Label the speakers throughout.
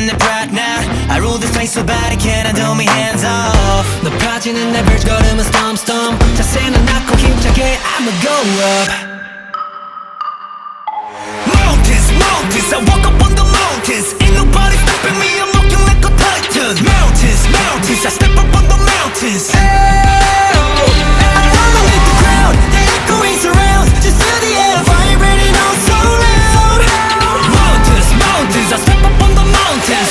Speaker 1: 높아지는 내 pride now. I rule this place so bad I can't do my hands off. 높아지는 내 발걸음은 storm storm. 자세는 낮고 힘차게 I'ma go up. Mountains, mountains, I walk up on the mountains. Ain't nobody stopping me, I'm walking like a titan. Mountains, mountains, I step up on the mountains. I follow with the crowd, the echo rings around. Just feel the air vibrating oh so loud. Mountains, mountains, I step up on the mountains.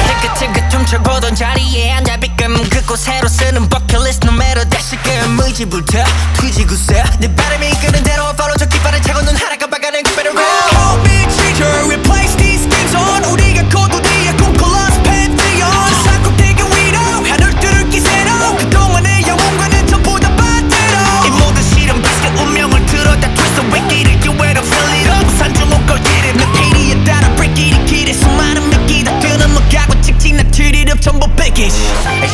Speaker 1: 티끌티끌 tum쳐보던 자리에 앉아 비끔 그곳으로 쓰는 버킷리스트 no matter 다시금 의지부터 뒤지고서 내 바람이 이끄는 대로 follow 저 깃발을 차고 눈 하나가 박아낸 그 better round. Hold me teacher, replace these schemes on 우리가 고도리에 고콜라스 팬티언 사국대교 위로 하늘 뚫을 기세로 그동안의 영웅과는 전부 다 반대로 이 모든 실험 비슷한 운명을 들어다 twist 왜 길을 기회로 fill it up 산주 목걸이를 내 페이리에 따라 break it 길에 수많은 미끼 다 끊어먹가고 직진한 트리를 전부 package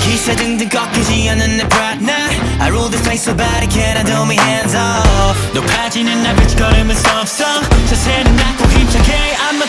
Speaker 1: 기세 등등 꺾이지 않는 내 pride now. I rule this place so bad I can't do my hands off. 높아지는 나 발걸음은 stop stop. 자세는 낮고 힘차게 I'm a